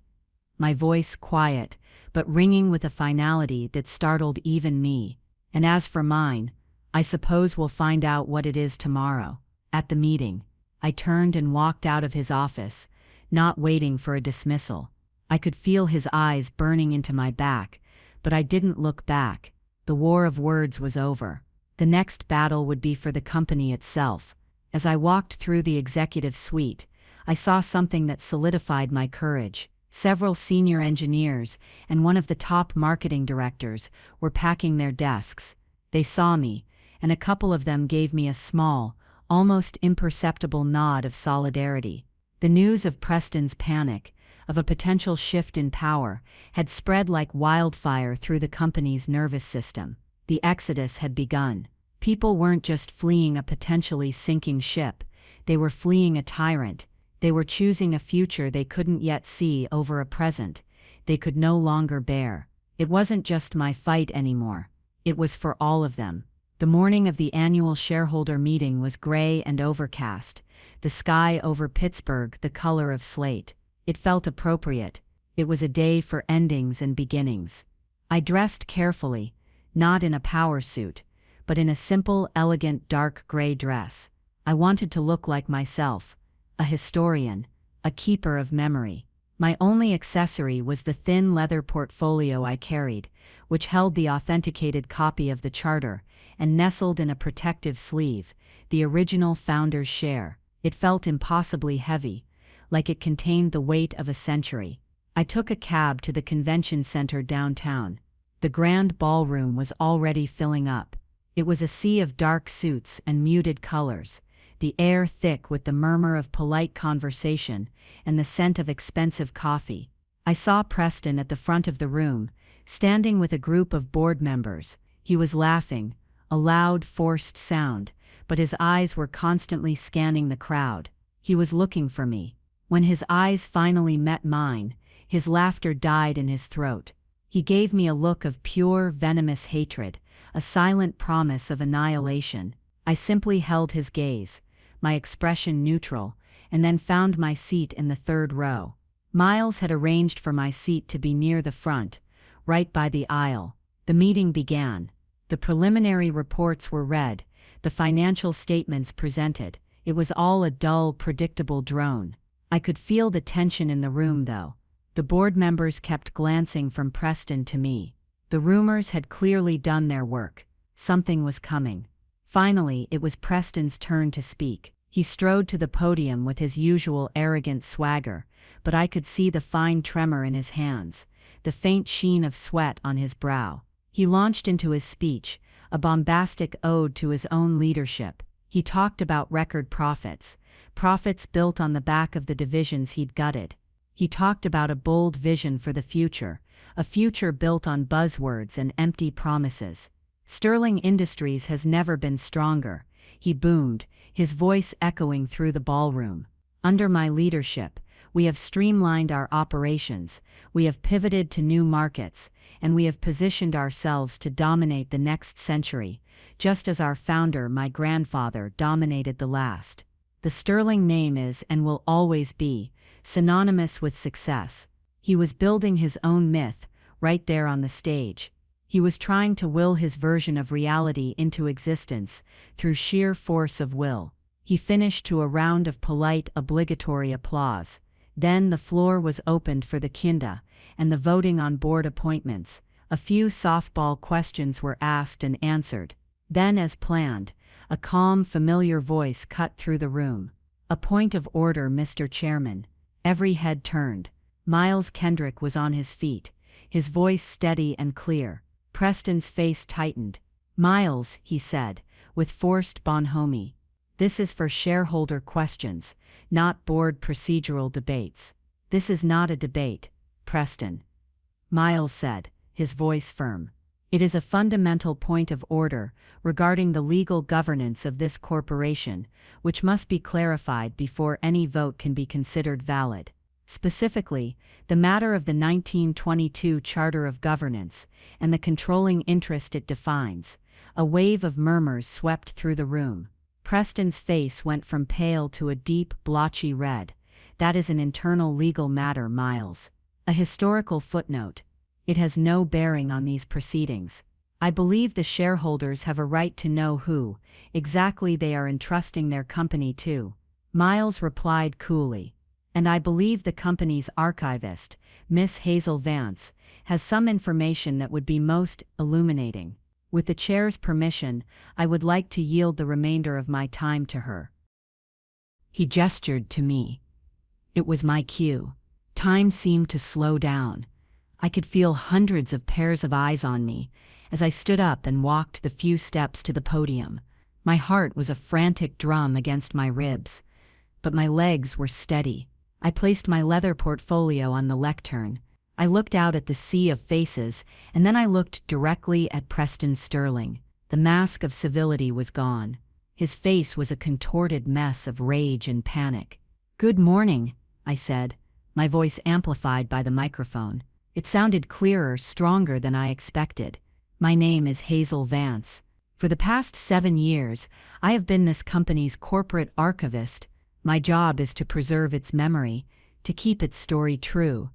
My voice quiet, but ringing with a finality that startled even me. "And as for mine, I suppose we'll find out what it is tomorrow, at the meeting." I turned and walked out of his office, not waiting for a dismissal. I could feel his eyes burning into my back, but I didn't look back. The war of words was over. The next battle would be for the company itself. As I walked through the executive suite, I saw something that solidified my courage. Several senior engineers and one of the top marketing directors were packing their desks. They saw me, and a couple of them gave me a small, almost imperceptible nod of solidarity. The news of Preston's panic, of a potential shift in power, had spread like wildfire through the company's nervous system. The exodus had begun. People weren't just fleeing a potentially sinking ship, they were fleeing a tyrant. They were choosing a future they couldn't yet see over a present they could no longer bear. It wasn't just my fight anymore. It was for all of them. The morning of the annual shareholder meeting was gray and overcast, the sky over Pittsburgh the color of slate. It felt appropriate. It was a day for endings and beginnings. I dressed carefully, not in a power suit, but in a simple, elegant dark gray dress. I wanted to look like myself. A historian, a keeper of memory. My only accessory was the thin leather portfolio I carried, which held the authenticated copy of the charter, and nestled in a protective sleeve, the original founder's share. It felt impossibly heavy, like it contained the weight of a century. I took a cab to the convention center downtown. The grand ballroom was already filling up. It was a sea of dark suits and muted colors, the air thick with the murmur of polite conversation and the scent of expensive coffee. I saw Preston at the front of the room, standing with a group of board members. He was laughing, a loud, forced sound, but his eyes were constantly scanning the crowd. He was looking for me. When his eyes finally met mine, his laughter died in his throat. He gave me a look of pure, venomous hatred, a silent promise of annihilation. I simply held his gaze, my expression neutral, and then found my seat in the third row. Miles had arranged for my seat to be near the front, right by the aisle. The meeting began. The preliminary reports were read, the financial statements presented. It was all a dull, predictable drone. I could feel the tension in the room, though. The board members kept glancing from Preston to me. The rumors had clearly done their work. Something was coming. Finally, it was Preston's turn to speak. He strode to the podium with his usual arrogant swagger, but I could see the fine tremor in his hands, the faint sheen of sweat on his brow. He launched into his speech, a bombastic ode to his own leadership. He talked about record profits, profits built on the back of the divisions he'd gutted. He talked about a bold vision for the future, a future built on buzzwords and empty promises. "Sterling Industries has never been stronger," he boomed, his voice echoing through the ballroom. "Under my leadership, we have streamlined our operations, we have pivoted to new markets, and we have positioned ourselves to dominate the next century, just as our founder, my grandfather, dominated the last. The Sterling name is and will always be synonymous with success." He was building his own myth, right there on the stage. He was trying to will his version of reality into existence through sheer force of will. He finished to a round of polite, obligatory applause. Then the floor was opened for the kinda and the voting on board appointments. A few softball questions were asked and answered. Then, as planned, a calm, familiar voice cut through the room. "A point of order, Mr. Chairman." Every head turned. Miles Kendrick was on his feet, his voice steady and clear. Preston's face tightened. "Miles," he said, with forced bonhomie, "this is for shareholder questions, not board procedural debates." "This is not a debate, Preston," Miles said, his voice firm. "It is a fundamental point of order regarding the legal governance of this corporation, which must be clarified before any vote can be considered valid. Specifically, the matter of the 1922 Charter of Governance and the controlling interest it defines." A wave of murmurs swept through the room. Preston's face went from pale to a deep, blotchy red. "That is an internal legal matter, Miles. A historical footnote. It has no bearing on these proceedings. I believe the shareholders have a right to know who exactly they are entrusting their company to." Miles replied coolly. "And I believe the company's archivist, Miss Hazel Vance, has some information that would be most illuminating. With the chair's permission, I would like to yield the remainder of my time to her." He gestured to me. It was my cue. Time seemed to slow down. I could feel hundreds of pairs of eyes on me as I stood up and walked the few steps to the podium. My heart was a frantic drum against my ribs, but my legs were steady. I placed my leather portfolio on the lectern. I looked out at the sea of faces, and then I looked directly at Preston Sterling. The mask of civility was gone. His face was a contorted mess of rage and panic. "Good morning," I said, my voice amplified by the microphone. It sounded clearer, stronger than I expected. "My name is Hazel Vance. For the past 7 years, I have been this company's corporate archivist. My job is to preserve its memory, to keep its story true."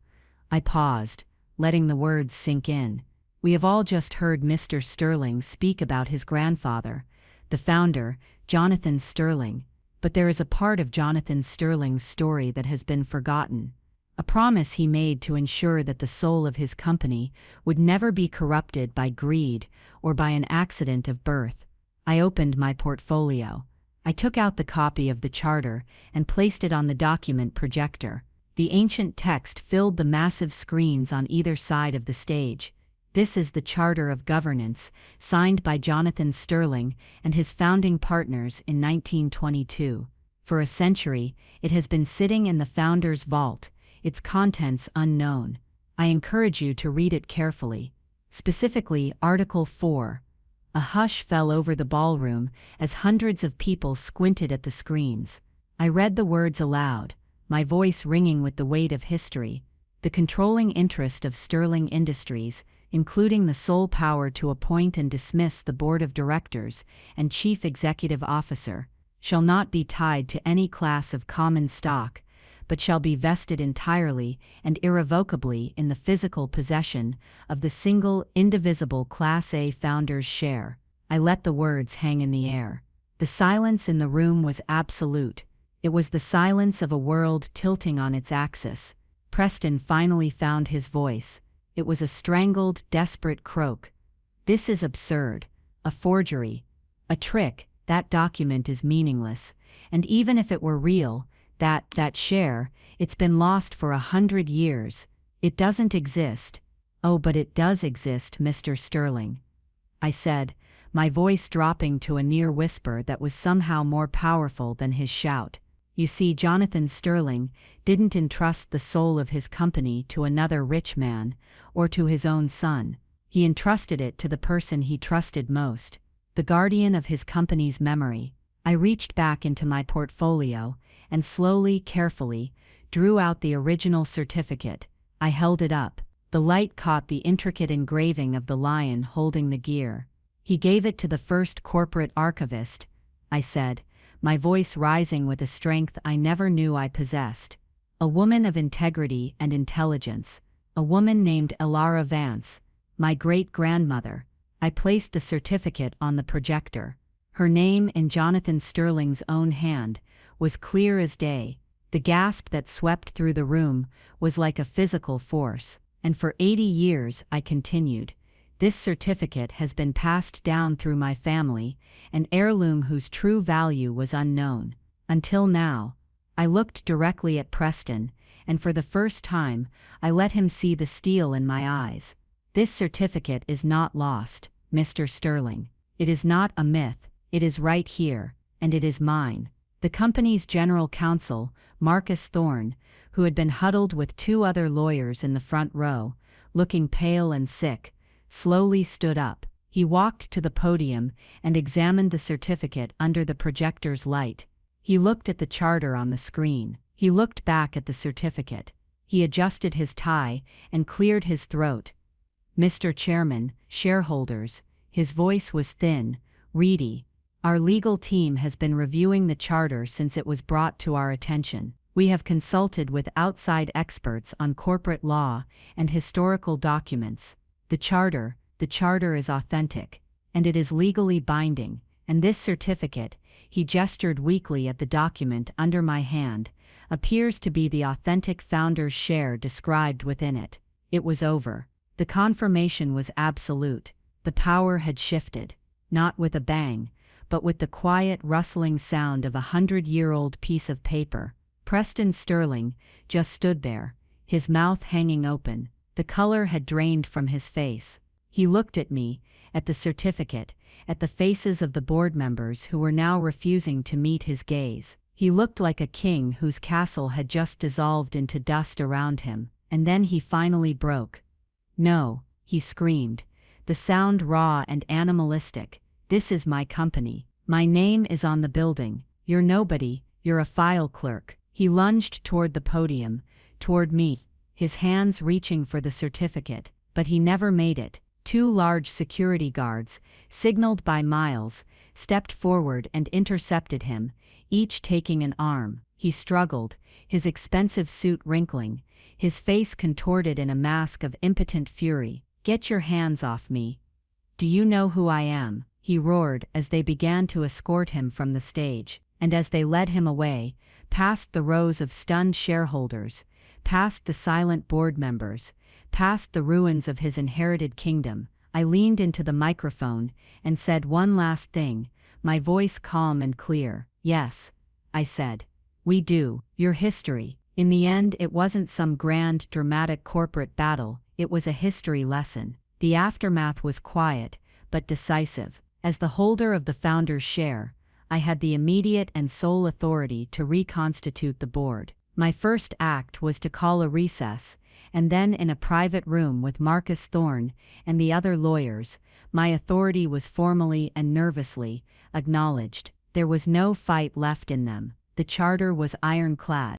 I paused, letting the words sink in. We have all just heard Mr. Sterling speak about his grandfather, the founder, Jonathan Sterling, but there is a part of Jonathan Sterling's story that has been forgotten. A promise he made to ensure that the soul of his company would never be corrupted by greed or by an accident of birth. I opened my portfolio. I took out the copy of the charter and placed it on the document projector. The ancient text filled the massive screens on either side of the stage. "This is the Charter of Governance, signed by Jonathan Sterling and his founding partners in 1922. For a century, it has been sitting in the founder's vault, its contents unknown. I encourage you to read it carefully." Specifically, Article 4. A hush fell over the ballroom as hundreds of people squinted at the screens. I read the words aloud, my voice ringing with the weight of history. "The controlling interest of Sterling Industries, including the sole power to appoint and dismiss the board of directors and chief executive officer, shall not be tied to any class of common stock, but shall be vested entirely and irrevocably in the physical possession of the single, indivisible Class A founder's share." I let the words hang in the air. The silence in the room was absolute. It was the silence of a world tilting on its axis. Preston finally found his voice. It was a strangled, desperate croak. "This is absurd. A forgery. A trick. That document is meaningless. And even if it were real, that share, it's been lost for 100 years. It doesn't exist." "Oh, but it does exist, Mr. Sterling," I said, my voice dropping to a near whisper that was somehow more powerful than his shout. "You see, Jonathan Sterling didn't entrust the soul of his company to another rich man or to his own son. He entrusted it to the person he trusted most, the guardian of his company's memory." I reached back into my portfolio and slowly, carefully, drew out the original certificate. I held it up. The light caught the intricate engraving of the lion holding the gear. "He gave it to the first corporate archivist," I said, my voice rising with a strength I never knew I possessed. "A woman of integrity and intelligence. a woman named Elara Vance, my great-grandmother. I placed the certificate on the projector. Her name, in Jonathan Sterling's own hand, was clear as day. The gasp that swept through the room was like a physical force. And for 80 years, I continued. This certificate has been passed down through my family, an heirloom whose true value was unknown. Until now. I looked directly at Preston, and for the first time, I let him see the steel in my eyes. This certificate is not lost, Mr. Sterling. It is not a myth, it is right here, and it is mine. The company's general counsel, Marcus Thorne, who had been huddled with 2 other lawyers in the front row, looking pale and sick, slowly stood up. He walked to the podium and examined the certificate under the projector's light. He looked at the charter on the screen. He looked back at the certificate. He adjusted his tie and cleared his throat. Mr. Chairman, shareholders, his voice was thin, reedy. Our legal team has been reviewing the charter since it was brought to our attention. We have consulted with outside experts on corporate law and historical documents. The charter is authentic, and it is legally binding, and this certificate, he gestured weakly at the document under my hand, appears to be the authentic founder's share described within it. It was over. The confirmation was absolute. The power had shifted, not with a bang, but with the quiet rustling sound of a 100-year-old piece of paper. Preston Sterling just stood there, his mouth hanging open. The color had drained from his face. He looked at me, at the certificate, at the faces of the board members who were now refusing to meet his gaze. He looked like a king whose castle had just dissolved into dust around him, and then he finally broke. "No," he screamed, the sound raw and animalistic. "This is my company. My name is on the building. You're nobody, you're a file clerk." He lunged toward the podium, toward me, his hands reaching for the certificate, but he never made it. 2 large security guards, signaled by Miles, stepped forward and intercepted him, each taking an arm. He struggled, his expensive suit wrinkling, his face contorted in a mask of impotent fury. "Get your hands off me. Do you know who I am?" he roared as they began to escort him from the stage. And as they led him away, past the rows of stunned shareholders, past the silent board members, past the ruins of his inherited kingdom, I leaned into the microphone and said one last thing, my voice calm and clear. "Yes," I said. "We do. Your history." In the end, it wasn't some grand, dramatic corporate battle, it was a history lesson. The aftermath was quiet, but decisive. As the holder of the founder's share, I had the immediate and sole authority to reconstitute the board. My first act was to call a recess, and then in a private room with Marcus Thorne and the other lawyers, my authority was formally and nervously acknowledged. There was no fight left in them. The charter was ironclad.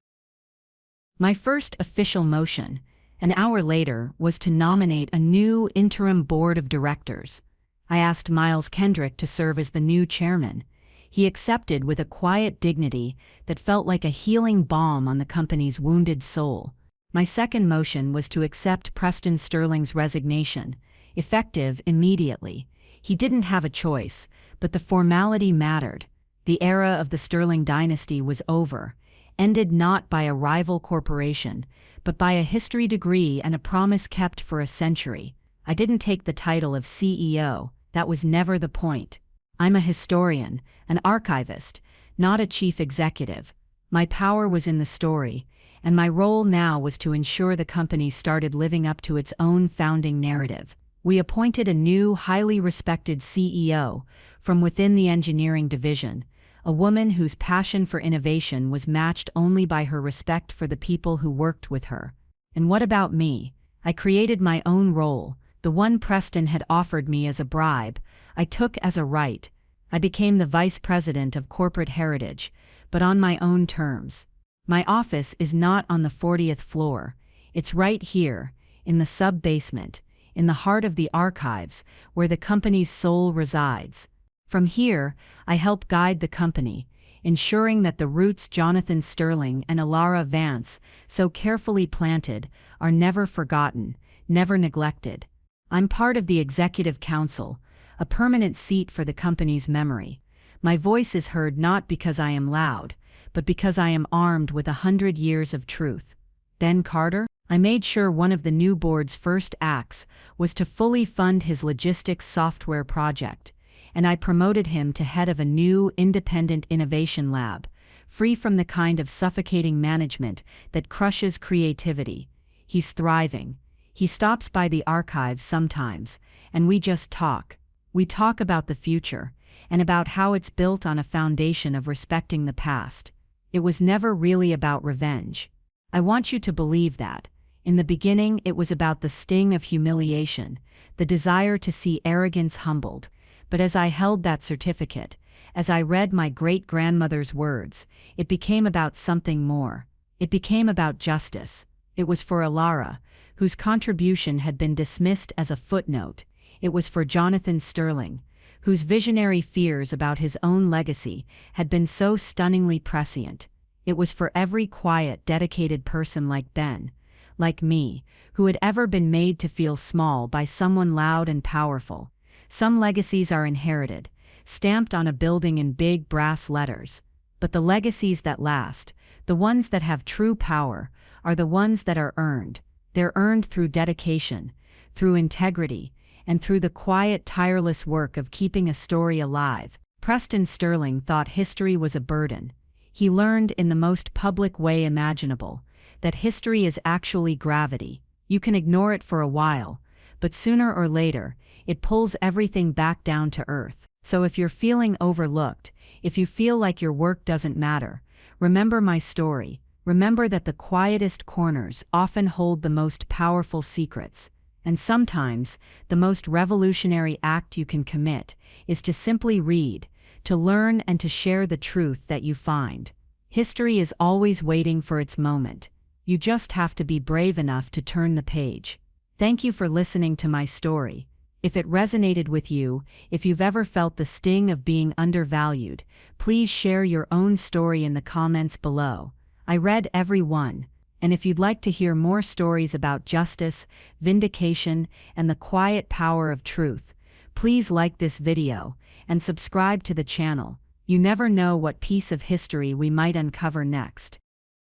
My first official motion, an hour later, was to nominate a new interim board of directors. I asked Miles Kendrick to serve as the new chairman. He accepted with a quiet dignity that felt like a healing balm on the company's wounded soul. My second motion was to accept Preston Sterling's resignation, effective immediately. He didn't have a choice, but the formality mattered. The era of the Sterling dynasty was over, ended not by a rival corporation, but by a history degree and a promise kept for a century. I didn't take the title of CEO, that was never the point. I'm a historian, an archivist, not a chief executive. My power was in the story, and my role now was to ensure the company started living up to its own founding narrative. We appointed a new, highly respected CEO from within the engineering division, a woman whose passion for innovation was matched only by her respect for the people who worked with her. And what about me? I created my own role. The one Preston had offered me as a bribe, I took as a right. I became the vice president of corporate heritage, but on my own terms. My office is not on the 40th floor. It's right here, in the sub-basement, in the heart of the archives, where the company's soul resides. From here, I help guide the company, ensuring that the roots Jonathan Sterling and Alara Vance so carefully planted are never forgotten, never neglected. I'm part of the Executive Council, a permanent seat for the company's memory. My voice is heard not because I am loud, but because I am armed with 100 years of truth. Ben Carter? I made sure one of the new board's first acts was to fully fund his logistics software project, and I promoted him to head of a new independent innovation lab, free from the kind of suffocating management that crushes creativity. He's thriving. He stops by the archives sometimes, and we just talk. We talk about the future, and about how it's built on a foundation of respecting the past. It was never really about revenge. I want you to believe that. In the beginning, it was about the sting of humiliation, the desire to see arrogance humbled. But as I held that certificate, as I read my great-grandmother's words, it became about something more. It became about justice. It was for Alara, whose contribution had been dismissed as a footnote. It was for Jonathan Sterling, whose visionary fears about his own legacy had been so stunningly prescient. It was for every quiet, dedicated person like Ben, like me, who had ever been made to feel small by someone loud and powerful. Some legacies are inherited, stamped on a building in big brass letters. But the legacies that last, the ones that have true power, are the ones that are earned. They're earned through dedication, through integrity, and through the quiet, tireless work of keeping a story alive. Preston Sterling thought history was a burden. He learned in the most public way imaginable that history is actually gravity. You can ignore it for a while, but sooner or later, it pulls everything back down to earth. So if you're feeling overlooked, if you feel like your work doesn't matter, remember my story. Remember that the quietest corners often hold the most powerful secrets. And sometimes, the most revolutionary act you can commit is to simply read, to learn, and to share the truth that you find. History is always waiting for its moment. You just have to be brave enough to turn the page. Thank you for listening to my story. If it resonated with you, if you've ever felt the sting of being undervalued, please share your own story in the comments below. I read every one. And if you'd like to hear more stories about justice, vindication, and the quiet power of truth, please like this video and subscribe to the channel. You never know what piece of history we might uncover next.